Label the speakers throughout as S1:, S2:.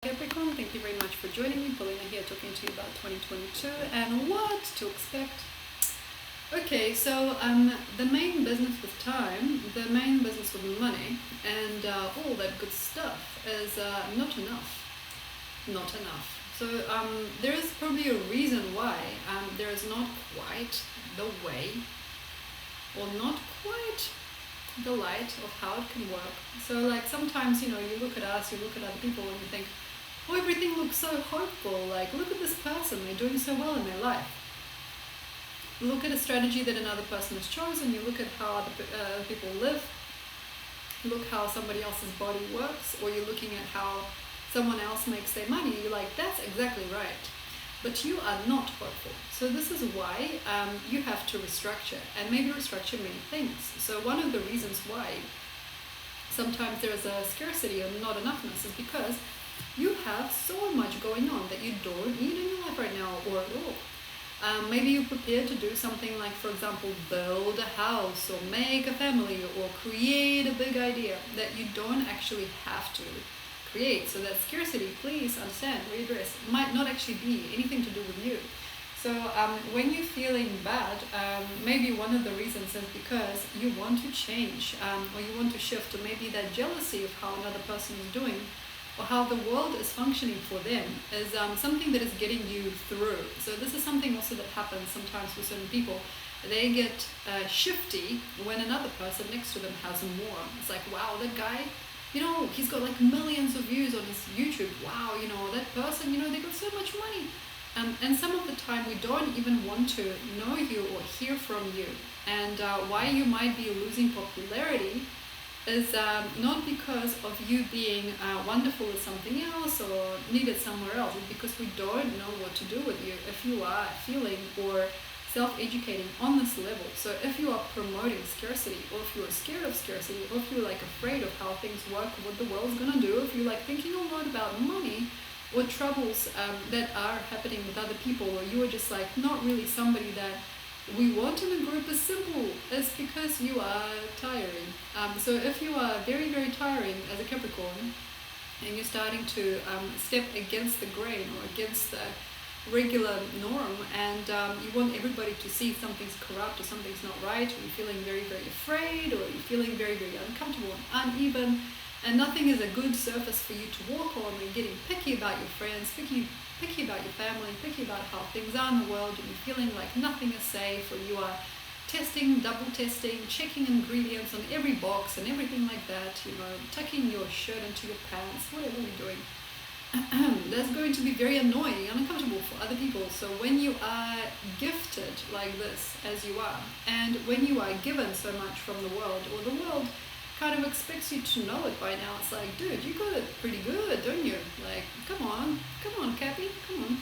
S1: Capricorn, thank you very much for joining me. Polina here talking to you about 2022 and what to expect. Okay, so the main business with time, the main business with money, and all that good stuff is not enough. Not enough. So there is probably a reason why there is not quite the way, or not quite the light of how it can work. So like sometimes, you look at us, you look at other people and you think, oh, everything looks so hopeful, like look at this person, they're doing so well in their life. Look at a strategy that another person has chosen, you look at how other people live, look how somebody else's body works, or you're looking at how someone else makes their money, you're like, that's exactly right. But you are not hopeful. So this is why you have to restructure, and maybe restructure many things. So one of the reasons why sometimes there is a scarcity or not enoughness is because you have so much going on that you don't need in your life right now, or at all. Maybe you're prepared to do something like, for example, build a house or make a family or create a big idea that you don't actually have to create. So that scarcity, please understand, readdress, might not actually be anything to do with you. So when you're feeling bad, maybe one of the reasons is because you want to change, or you want to shift, or maybe that jealousy of how another person is doing or how the world is functioning for them is something that is getting you through. So this is something also that happens sometimes with certain people. They get shifty when another person next to them has more. It's like, wow, that guy, he's got like millions of views on his YouTube. Wow, that person, they got so much money. And some of the time we don't even want to know you or hear from you. And why you might be losing popularity is not because of you being wonderful at something else or needed somewhere else. It's because we don't know what to do with you if you are feeling or self-educating on this level. So if you are promoting scarcity, or if you are scared of scarcity, or if you're like afraid of how things work, what the world's gonna do, if you're like thinking a lot about money or troubles that are happening with other people, or you are just like not really somebody that we want in a group, is simple. It's because you are tiring. So if you are very, very tiring as a Capricorn, and you're starting to step against the grain or against the regular norm, and you want everybody to see something's corrupt or something's not right, or you're feeling very, very afraid, or you're feeling very, very uncomfortable and uneven, and nothing is a good surface for you to walk on, and you're getting picky about your friends, picky about your family, picky about how things are in the world, and you're feeling like nothing is safe, or you are testing, double testing, checking ingredients on every box and everything like that, tucking your shirt into your pants, whatever you're doing. That's going to be very annoying and uncomfortable for other people. So when you are gifted like this, as you are, and when you are given so much from the world, or the world kind of expects you to know it by now, it's like, dude, you got it pretty good, don't you? Like, come on, Cappy, come on.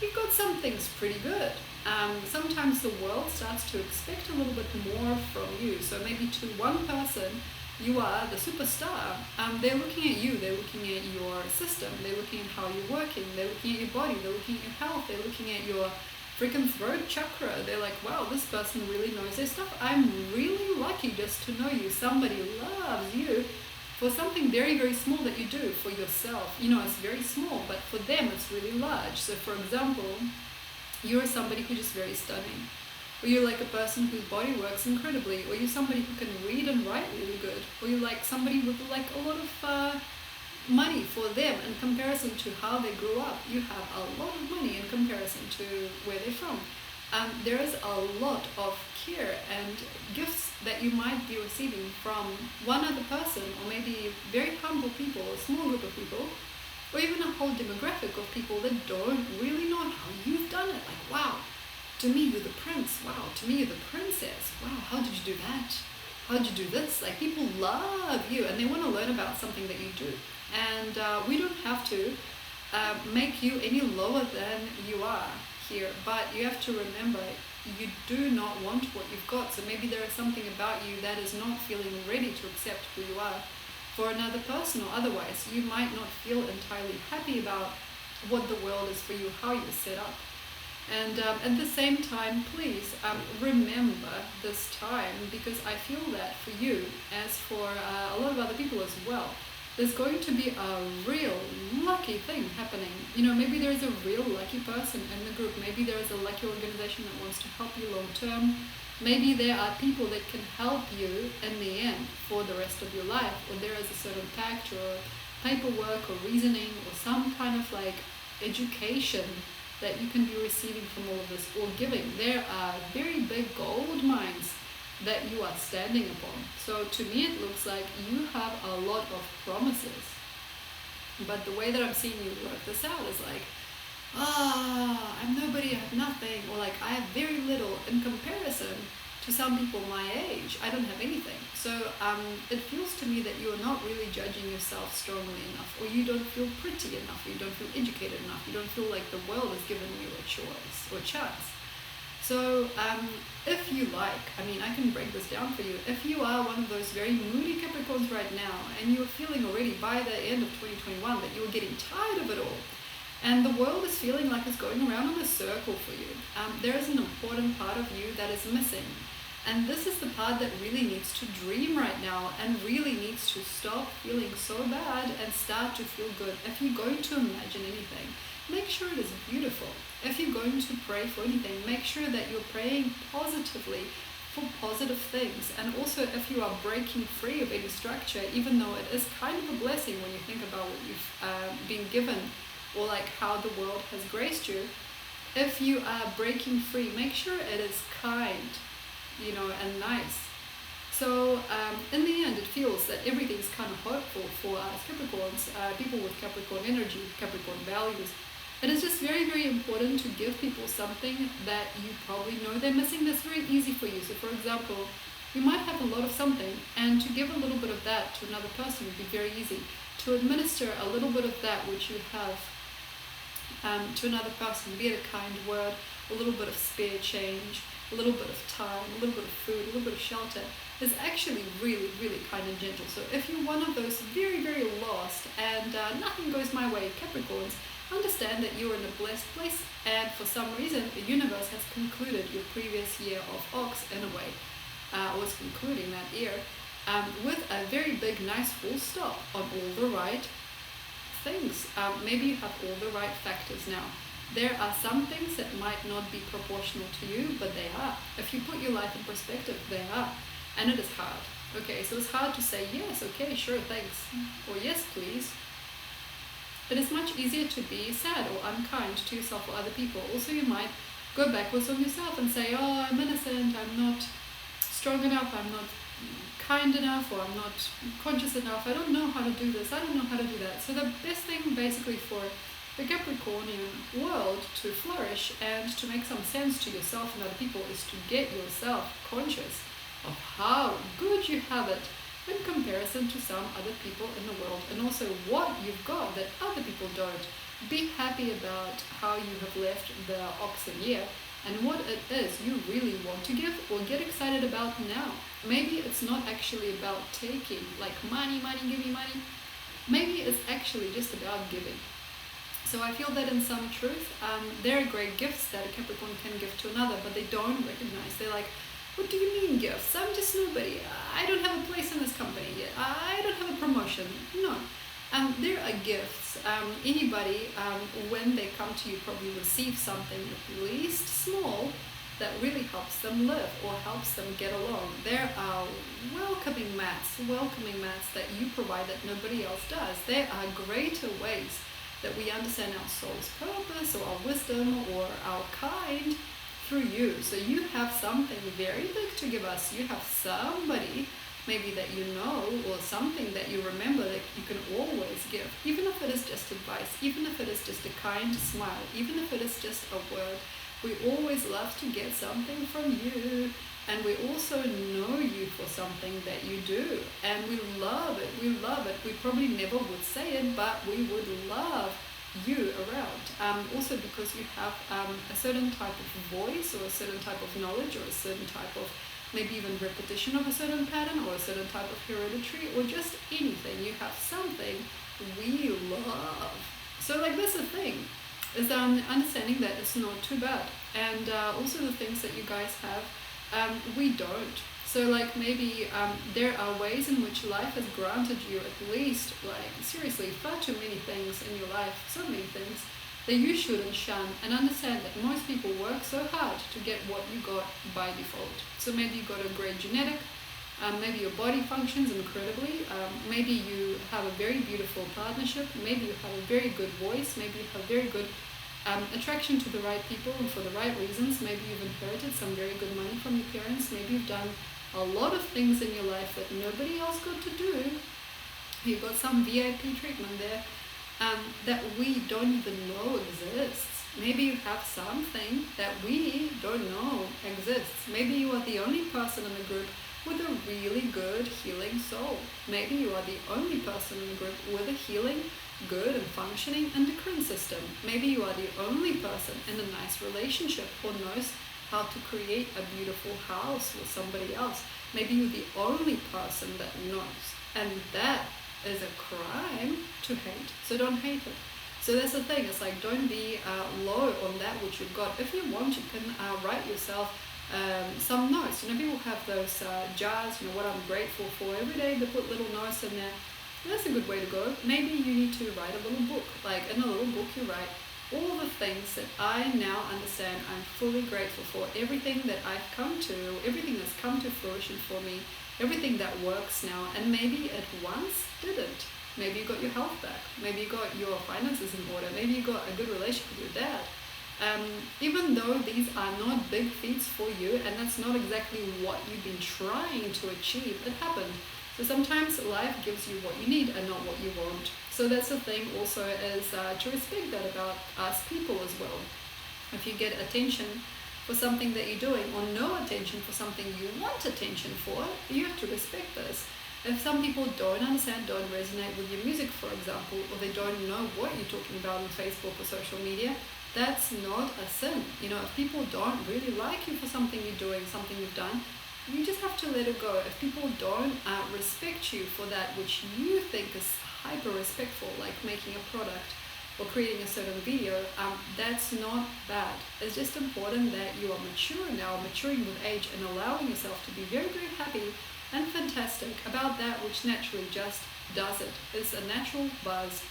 S1: You've got some things pretty good. Sometimes the world starts to expect a little bit more from you. So maybe to one person, you are the superstar. They're looking at you, they're looking at your system, they're looking at how you're working, they're looking at your body, they're looking at your health, they're looking at your freaking throat chakra. They're like, wow, this person really knows their stuff. I'm really lucky just to know you. Somebody loves you for something very, very small that you do for yourself. It's very small, but for them it's really large. So for example, you're somebody who's just very stunning, or you're like a person whose body works incredibly, or you're somebody who can read and write really good, or you're like somebody with like a lot of money. For them, in comparison to how they grew up, you have a lot of money in comparison to where they're from. There is a lot of care and gifts that you might be receiving from one other person, or maybe very humble people, a small group of people, or even a whole demographic of people that don't really know how you've done it. Like, wow, to me you're the prince. Wow, to me you're the princess. Wow, how did you do that? How did you do this? Like, people love you and they want to learn about something that you do. And we don't have to make you any lower than you are here, but you have to remember, you do not want what you've got. So maybe there is something about you that is not feeling ready to accept who you are for another person, or otherwise you might not feel entirely happy about what the world is for you, how you're set up. And at the same time, please remember this time, because I feel that for you, as for a lot of other people as well, there's going to be a real lucky thing happening. Maybe there's a real lucky person in the group. Maybe there is a lucky organization that wants to help you long term. Maybe there are people that can help you in the end for the rest of your life, or there is a certain pact or paperwork or reasoning or some kind of like education that you can be receiving from all of this, or giving. There are very big gold mines that you are standing upon. So to me it looks like you have a lot of promises. But the way that I'm seeing you work this out is like, I'm nobody, I have nothing, or like I have very little in comparison to some people my age. I don't have anything. So it feels to me that you are not really judging yourself strongly enough, or you don't feel pretty enough, or you don't feel educated enough, you don't feel like the world has given you a choice or chance. So if you like, I can break this down for you. If you are one of those very moody Capricorns right now, and you're feeling already by the end of 2021 that you're getting tired of it all, and the world is feeling like it's going around in a circle for you, there is an important part of you that is missing. And this is the part that really needs to dream right now, and really needs to stop feeling so bad and start to feel good. If you're going to imagine anything, make sure it is beautiful. If you're going to pray for anything, make sure that you're praying positively for positive things. And also, if you are breaking free of any structure, even though it is kind of a blessing when you think about what you've been given, or like how the world has graced you, if you are breaking free, make sure it is kind, and nice. So in the end, it feels that everything's kind of hopeful for us Capricorns, people with Capricorn energy, Capricorn values. It is just very, very important to give people something that you probably know they're missing that's very easy for you. So for example, you might have a lot of something, and to give a little bit of that to another person would be very easy. To administer a little bit of that which you have to another person, be it a kind word, a little bit of spare change, a little bit of time, a little bit of food, a little bit of shelter, is actually really, really kind and gentle. So if you're one of those very, very lost and nothing goes my way Capricorns, understand that you're in a blessed place, and for some reason the universe has concluded your previous year of Ox in a way, was concluding that year with a very big, nice full stop on all the right things. Maybe you have all the right factors now. There are some things that might not be proportional to you, but they are. If you put your life in perspective, they are. And it is hard. Okay, so it's hard to say, yes, okay, sure, thanks, or yes, please. It is much easier to be sad or unkind to yourself or other people. Also, you might go backwards on yourself and say, oh, I'm innocent, I'm not strong enough, I'm not kind enough, or I'm not conscious enough, I don't know how to do this, I don't know how to do that. So the best thing basically for the Capricornian world to flourish and to make some sense to yourself and other people is to get yourself conscious of how good you have it in comparison to some other people in the world, and also what you've got that other people don't. Be happy about how you have left the Oxen year and what it is you really want to give or get excited about now. Maybe it's not actually about taking, like money, give me money. Maybe it's actually just about giving. So I feel that in some truth, there are great gifts that a Capricorn can give to another, but they don't recognize. They're like, what do you mean gifts? I'm just nobody. I don't have a place in this company yet. I don't have a promotion. No. There are gifts. Anybody, when they come to you, probably receive something at least small that really helps them live or helps them get along. There are welcoming mats that you provide that nobody else does. There are greater ways that we understand our soul's purpose or our wisdom or our kind through you. So you have something very big to give us. You have somebody maybe that you know, or something that you remember that you can always give, even if it is just advice, even if it is just a kind smile, even if it is just a word. We always love to get something from you, and we also know you for something that you do, and we love it. We probably never would say it, but we would love you around. Also because you have a certain type of voice, or a certain type of knowledge, or a certain type of maybe even repetition of a certain pattern, or a certain type of hereditary, or just anything. You have something we love. So like that's the thing, is understanding that it's not too bad. And also the things that you guys have, we don't. So like maybe there are ways in which life has granted you at least, like seriously, far too many things in your life, so many things, that you shouldn't shun, and understand that most people work so hard to get what you got by default. So maybe you got a great genetic, maybe your body functions incredibly, maybe you have a very beautiful partnership, maybe you have a very good voice, maybe you have very good attraction to the right people and for the right reasons, maybe you've inherited some very good money from your parents, maybe you've done a lot of things in your life that nobody else got to do, you've got some VIP treatment there that we don't even know exists. Maybe you have something that we don't know exists. Maybe you are the only person in the group with a really good healing soul. Maybe you are the only person in the group with a healing, good and functioning endocrine system. Maybe you are the only person in a nice relationship or knows how to create a beautiful house with somebody else. Maybe you're the only person that knows. And that is a crime to hate. So don't hate it. So that's the thing. It's like, don't be low on that which you've got. If you want, you can write yourself some notes. People have those jars, what I'm grateful for. Every day they put little notes in there. That's a good way to go. Maybe you need to write a little book. Like in a little book you write all the things that I now understand I'm fully grateful for. Everything that I've come to, everything that's come to fruition for me, everything that works now, and maybe it once didn't. Maybe you got your health back. Maybe you got your finances in order. Maybe you got a good relationship with your dad. Even though these are not big feats for you, and that's not exactly what you've been trying to achieve, it happened. So sometimes life gives you what you need and not what you want. So that's the thing also, is to respect that about us people as well. If you get attention for something that you're doing, or no attention for something you want attention for, you have to respect this. If some people don't understand, don't resonate with your music, for example, or they don't know what you're talking about on Facebook or social media, that's not a sin. If people don't really like you for something you're doing, something you've done, you just have to let it go. If people don't respect you for that which you think is hyper respectful, like making a product or creating a certain video, that's not bad. It's just important that you are mature now, maturing with age, and allowing yourself to be very, very happy and fantastic about that which naturally just does it. It's a natural buzz.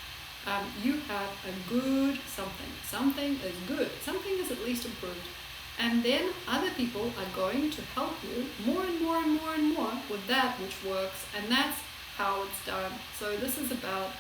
S1: You have a good something. Something is good. Something is at least improved. And then other people are going to help you more and more and more and more with that which works. And that's how it's done. So this is about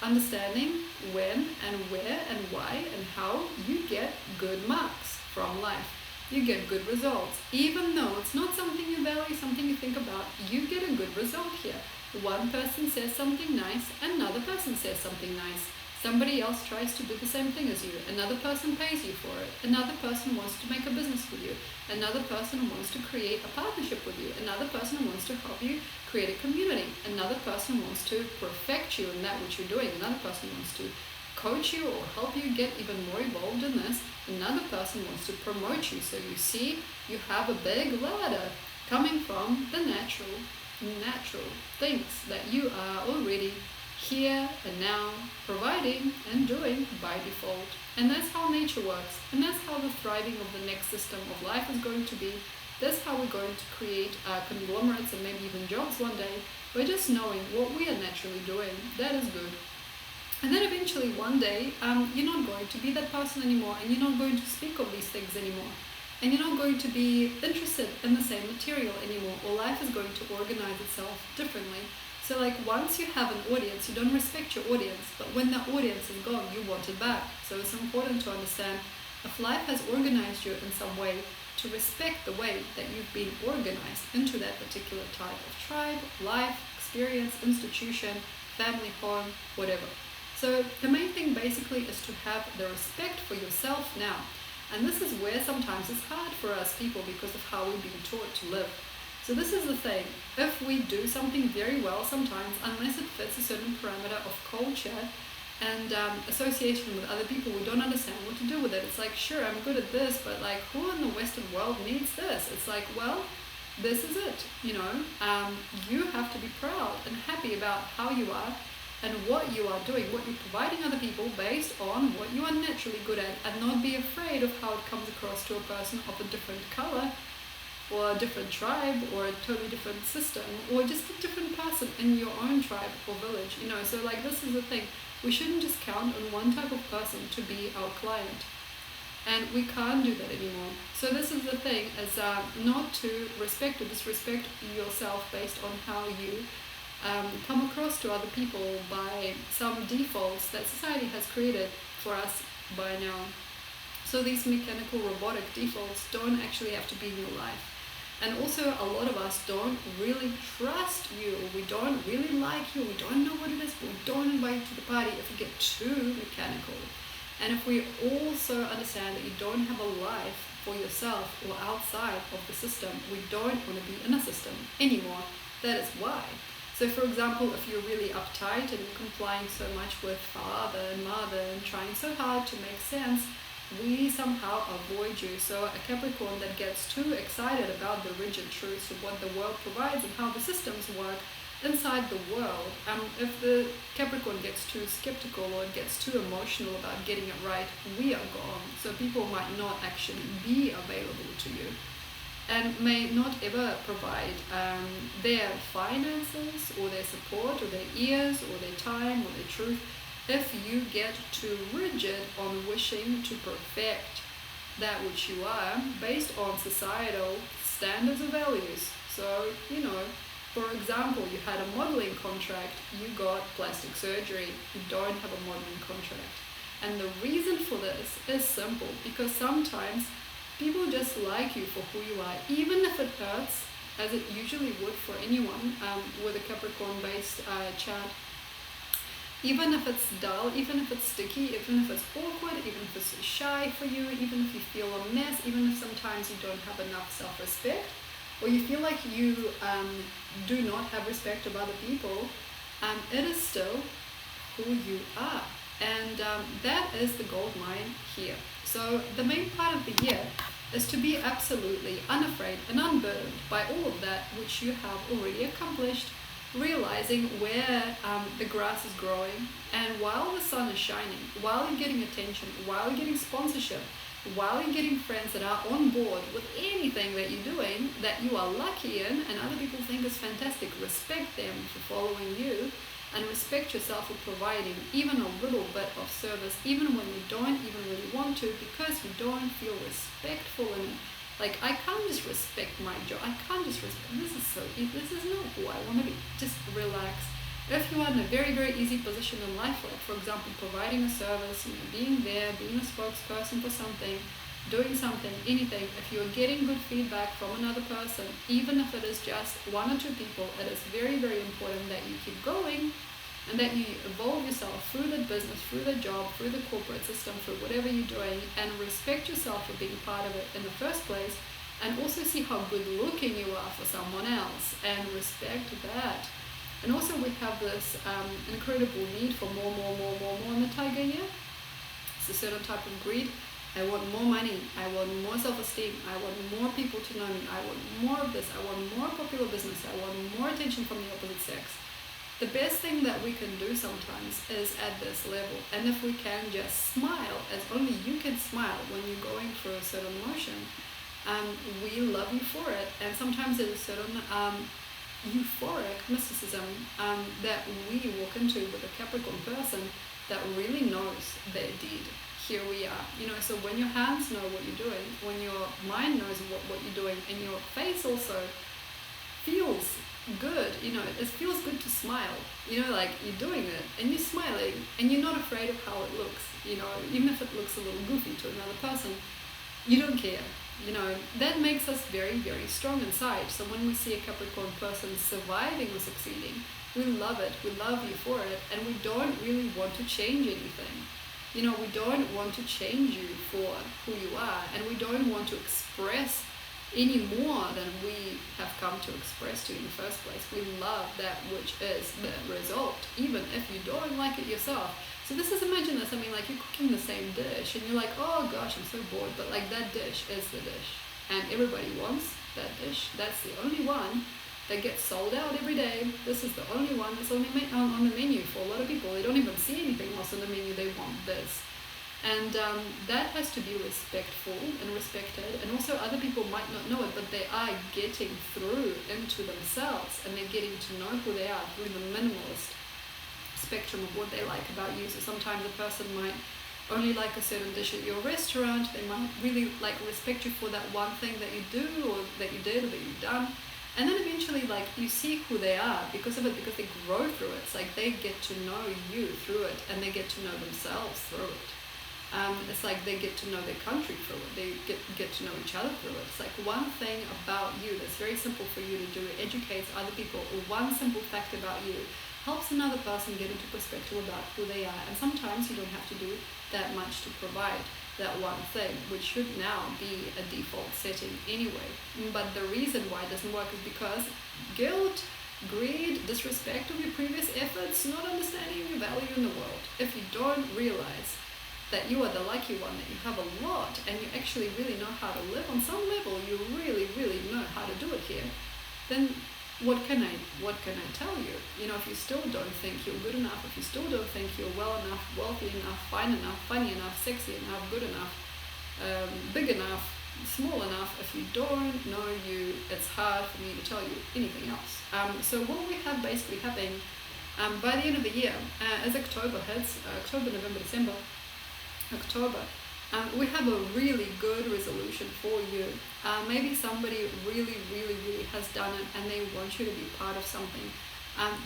S1: understanding when and where and why and how you get good marks from life. You get good results. Even though it's not something you value, something you think about, you get a good result here. One person says something nice, another person says something nice. Somebody else tries to do the same thing as you. Another person pays you for it. Another person wants to make a business with you. Another person wants to create a partnership with you. Another person wants to help you create a community. Another person wants to perfect you in that which you're doing. Another person wants to coach you or help you get even more involved in this. Another person wants to promote you. So you see, you have a big ladder coming from the natural things that you are already here and now providing and doing by default. And that's how nature works. And that's how the thriving of the next system of life is going to be. That's how we're going to create conglomerates and maybe even jobs one day, by just knowing what we are naturally doing. That is good. And then eventually one day, you're not going to be that person anymore, and you're not going to speak of these things anymore. And you're not going to be interested in the same material anymore, or life is going to organize itself differently. So like once you have an audience, you don't respect your audience, but when the audience is gone, you want it back. So it's important to understand, if life has organized you in some way, to respect the way that you've been organized into that particular type of tribe, life, experience, institution, family, home, whatever. So the main thing basically is to have the respect for yourself now. And this is where sometimes it's hard for us people because of how we've been taught to live. So this is the thing, if we do something very well sometimes, unless it fits a certain parameter of culture and association with other people, we don't understand what to do with it. It's like, sure, I'm good at this, but like, who in the Western world needs this? It's like, well, this is it, you have to be proud and happy about how you are and what you are doing, what you're providing other people based on what you are naturally good at, and not be afraid of how it comes across to a person of a different color or a different tribe, or a totally different system, or just a different person in your own tribe or village, you know. So like, this is the thing, we shouldn't just count on one type of person to be our client, and we can't do that anymore. So this is the thing, is not to respect or disrespect yourself based on how you come across to other people by some defaults that society has created for us by now. So these mechanical robotic defaults don't actually have to be in your life. And also, a lot of us don't really trust you, we don't really like you, we don't know what it is, but we don't invite you to the party if you get too mechanical. And if we also understand that you don't have a life for yourself or outside of the system, we don't want to be in a system anymore. That is why. So for example, if you're really uptight and you're complying so much with father and mother and trying so hard to make sense, we somehow avoid you. So a Capricorn that gets too excited about the rigid truths of what the world provides and how the systems work inside the world, if the Capricorn gets too skeptical or gets too emotional about getting it right, we are gone. So people might not actually be available to you, and may not ever provide their finances or their support or their ears or their time or their truth, if you get too rigid on wishing to perfect that which you are based on societal standards of values. So, you know, for example, you had a modeling contract, you got plastic surgery, you don't have a modeling contract. And the reason for this is simple, because sometimes people just like you for who you are, even if it hurts, as it usually would for anyone with a Capricorn-based chart. Even if it's dull, even if it's sticky, even if it's awkward, even if it's shy for you, even if you feel a mess, even if sometimes you don't have enough self-respect, or you feel like you do not have respect of other people, it is still who you are. And that is the gold mine here. So the main part of the year is to be absolutely unafraid and unburdened by all of that which you have already accomplished, realizing where the grass is growing, and while the sun is shining, while you're getting attention, while you're getting sponsorship, while you're getting friends that are on board with anything that you're doing that you are lucky in and other people think is fantastic, respect them for following you, and respect yourself for providing even a little bit of service, even when you don't even really want to, because you don't feel respectful. And like, I can't just respect my job, I can't just respect, this is not who I want to be. Just relax. If you are in a very, very easy position in life, like for example, providing a service, being there, being a spokesperson for something, doing something, anything, if you're getting good feedback from another person, even if it is just one or two people, it is very, very important that you keep going and that you evolve yourself through the business, through the job, through the corporate system, through whatever you're doing, and respect yourself for being part of it in the first place, and also see how good looking you are for someone else and respect that. And also we have this incredible need for more in the Tiger year. It's a certain type of greed. I want more money, I want more self-esteem, I want more people to know me, I want more of this, I want more popular business, I want more attention from the opposite sex. The best thing that we can do sometimes is at this level, and if we can just smile, as only you can smile when you're going through a certain emotion, we love you for it. And sometimes there's a certain euphoric mysticism that we walk into with a Capricorn person that really knows their deed. Here we are, you know, so when your hands know what you're doing, when your mind knows what you're doing, and your face also feels good, you know, it feels good to smile, you know, like you're doing it and you're smiling and you're not afraid of how it looks, you know, even if it looks a little goofy to another person, you don't care, you know, that makes us very, very strong inside. So when we see a Capricorn person surviving or succeeding, we love it, we love you for it, and we don't really want to change anything. You know, we don't want to change you for who you are, and we don't want to express any more than we have come to express to you in the first place. We love that which is the result, even if you don't like it yourself. So this is, imagine this, I mean, like you're cooking the same dish and you're like, oh gosh, I'm so bored, but like that dish is the dish and everybody wants that dish. That's the only one that gets sold out every day. This is the only one that's only on the menu for a lot of people. They don't even see anything else on the menu, they want this. And that has to be respectful and respected. And also other people might not know it, but they are getting through into themselves, and they're getting to know who they are through the minimalist spectrum of what they like about you. So sometimes a person might only like a certain dish at your restaurant. They might really like respect you for that one thing that you do, or that you did, or that you've done. And then eventually, like, you see who they are because of it, because they grow through it. It's like they get to know you through it, and they get to know themselves through it. It's like they get to know their country through it. They get to know each other through it. It's like one thing about you that's very simple for you to do, educates other people, or one simple fact about you helps another person get into perspective about who they are. And sometimes you don't have to do that much to provide that one thing, which should now be a default setting anyway. But the reason why it doesn't work is because guilt, greed, disrespect of your previous efforts, not understanding your value in the world. If you don't realize that you are the lucky one, that you have a lot, and you actually really know how to live on some level, you really, really know how to do it here, then what can I tell you? You know, if you still don't think you're good enough, if you still don't think you're well enough, wealthy enough, fine enough, funny enough, sexy enough, good enough, big enough, small enough, if you don't know you, it's hard for me to tell you anything else. So what we have basically happening by the end of the year, as October hits, October, November, December, October, we have a really good resolution for you. Maybe somebody really, really, really has done it, and they want you to be part of something.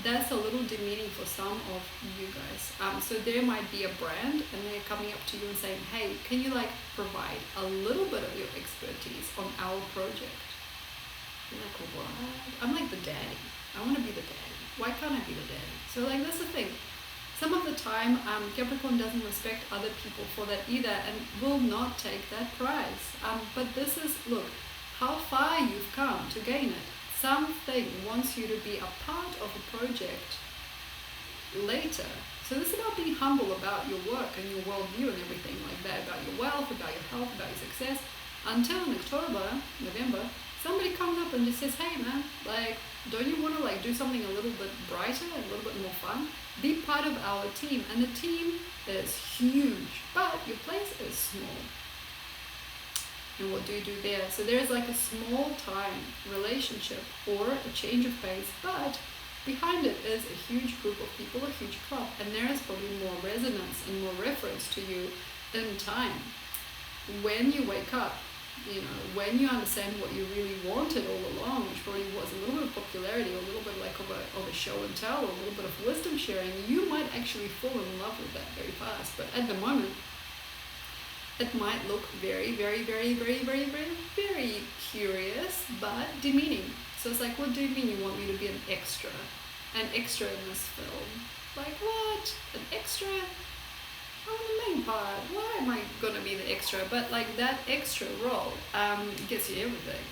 S1: That's a little demeaning for some of you guys. So there might be a brand, and they're coming up to you and saying, hey, can you like provide a little bit of your expertise on our project? You're like, what? I'm like the daddy. I want to be the daddy. Why can't I be the daddy? So like, that's the thing. Some of the time, Capricorn doesn't respect other people for that either, and will not take that prize. But this is, look, how far you've come to gain it. Something wants you to be a part of a project later. So this is about being humble about your work and your worldview and everything like that, about your wealth, about your health, about your success. Until in October, November, somebody comes up and just says, hey man, like, don't you want to like do something a little bit brighter, a little bit more fun? Be part of our team. And the team is huge, but your place is small. And what do you do there? So there's like a small time relationship or a change of pace, but behind it is a huge group of people, a huge club, and there is probably more resonance and more reference to you in time. When you wake up, you know, when you understand what you really wanted all along, which probably was a little bit of popularity, a little bit like of a show and tell, or a little bit of wisdom sharing, you might actually fall in love with that very fast. But at the moment, it might look very, very, very, very, very, very, very curious, but demeaning. So it's like, what do you mean you want me to be an extra? An extra in this film? Like what? An extra? I'm the main part. Why am I gonna be the extra? But like that extra role gets you everything.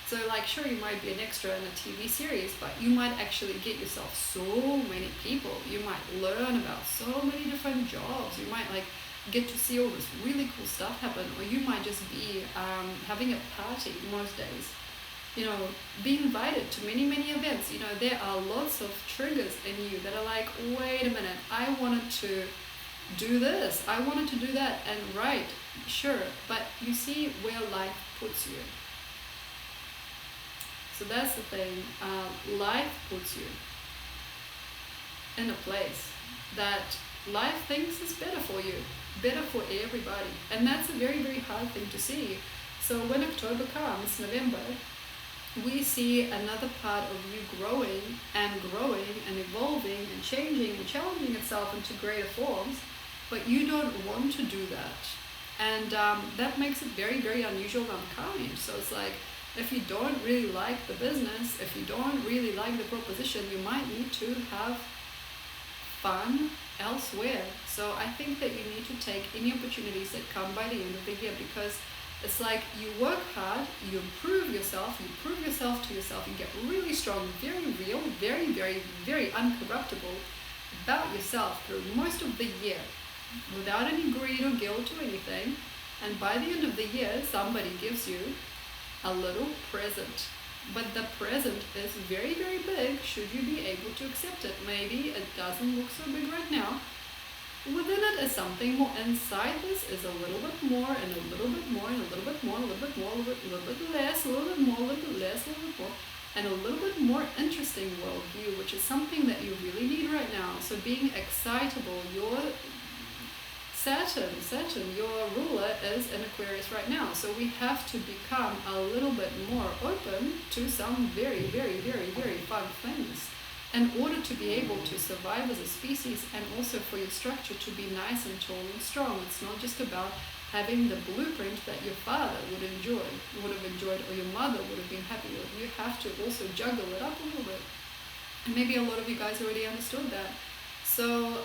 S1: So like, sure, you might be an extra in a TV series, but you might actually get yourself so many people. You might learn about so many different jobs. You might like get to see all this really cool stuff happen, or you might just be having a party most days. You know, be invited to many, many events. You know, there are lots of triggers in you that are like, wait a minute, I wanted to do this, I wanted to do that, and right, sure, but you see where life puts you. So that's the thing, life puts you in a place that life thinks is better for you, better for everybody, and that's a very, very hard thing to see. So when October comes, November, we see another part of you growing and evolving and changing and challenging itself into greater forms, but you don't want to do that. And that makes it very, very unusual and unkind. So it's like, if you don't really like the business, if you don't really like the proposition, you might need to have fun elsewhere. So I think that you need to take any opportunities that come by the end of the year, because it's like you work hard, you improve yourself, you prove yourself to yourself, you get really strong, very real, very, very, very uncorruptible about yourself through most of the year, without any greed or guilt or anything. And by the end of the year, somebody gives you a little present. But the present is very, very big should you be able to accept it. Maybe it doesn't look so big right now, within it is something more. Inside this is a little bit more, and a little bit more, and a little bit more, a little bit more, a little bit less, a little bit more, a little bit less, a little bit more, and a little bit more interesting worldview, which is something that you really need right now. So being excitable, your Saturn, your ruler is in Aquarius right now. So we have to become a little bit more open to some very, very, very, very fun things in order to be able to survive as a species, and also for your structure to be nice and tall and strong. It's not just about having the blueprint that your father would have enjoyed, or your mother would have been happy with. You have to also juggle it up a little bit. And maybe a lot of you guys already understood that. So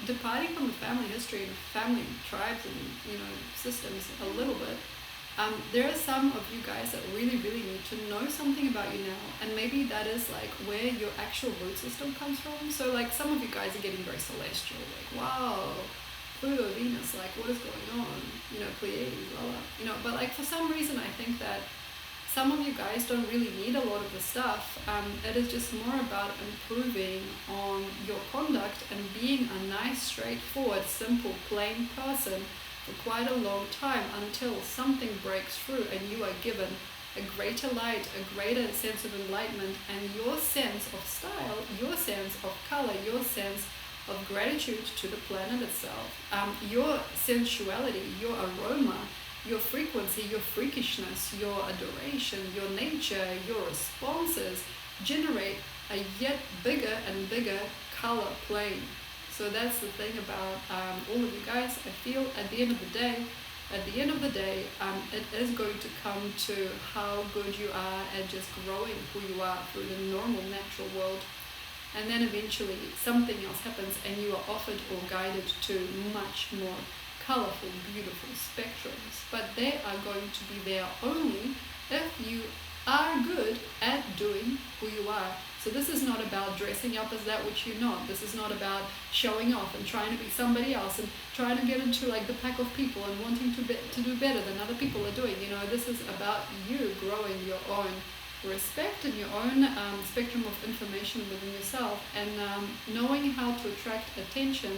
S1: departing from the family history and family tribes and systems a little bit, there are some of you guys that really, really need to know something about you now, and maybe that is like where your actual root system comes from. So like some of you guys are getting very celestial, like wow, Pluto, Venus, like what is going on? Pleiades, blah blah. But like for some reason, I think that some of you guys don't really need a lot of the stuff. It is just more about improving on your conduct and being a nice, straightforward, simple, plain person for quite a long time, until something breaks through and you are given a greater light, a greater sense of enlightenment, and your sense of style, your sense of color, your sense of gratitude to the planet itself, your sensuality, your aroma, your frequency, your freakishness, your adoration, your nature, your responses generate a yet bigger and bigger color plane. So that's the thing about all of you guys. I feel at the end of the day, it is going to come to how good you are at just growing who you are through the normal natural world. And then eventually something else happens and you are offered or guided to much more colorful, beautiful spectrums. But they are going to be there only if you are good at doing who you are. So this is not about dressing up as that which you're not. This is not about showing off and trying to be somebody else and trying to get into like the pack of people and wanting to do better than other people are doing. This is about you growing your own respect and your own spectrum of information within yourself, and knowing how to attract attention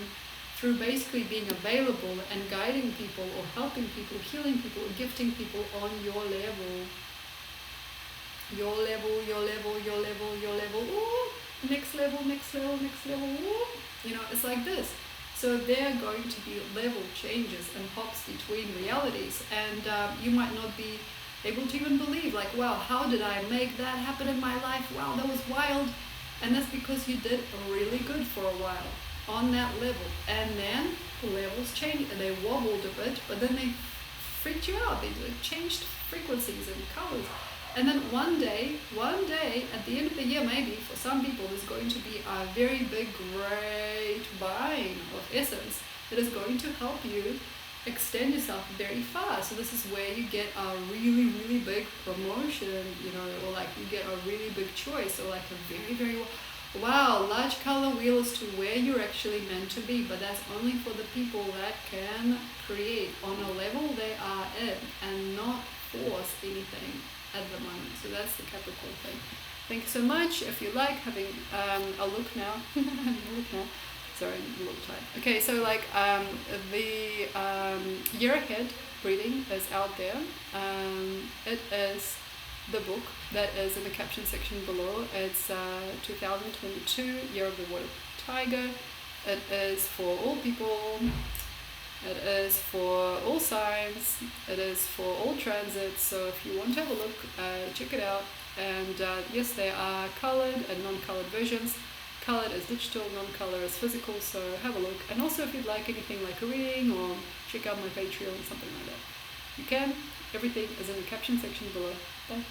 S1: through basically being available and guiding people or helping people, healing people, or gifting people on your level. Your level, your level, your level, your level, ooh, next level, next level, next level, ooh. It's like this. So there are going to be level changes and hops between realities, and you might not be able to even believe, like, wow, how did I make that happen in my life? Wow, that was wild. And that's because you did really good for a while on that level, and then the levels changed and they wobbled a bit, but then they freaked you out. They changed frequencies and colors. And then one day, at the end of the year, maybe for some people, there's going to be a very big, great vine of essence that is going to help you extend yourself very far. So this is where you get a really, really big promotion, or like you get a really big choice, or like a very, very, wow, large color wheel as to where you're actually meant to be. But that's only for the people that can create on a level they are in and not force anything at the moment. So that's the Capricorn thing. Thank you so much. If you like having a look now, sorry, I'm a little tired. Okay, so like the year ahead reading is out there. It is the book that is in the caption section below. It's 2022 Year of the Water Tiger. It is for all people. It is for all signs. It is for all transits. So if you want to have a look, check it out. And yes, there are colored and non-colored versions. Colored is digital, non-color is physical. So have a look. And also if you'd like anything like a reading, or check out my Patreon, something like that, you can. Everything is in the caption section below. Bye.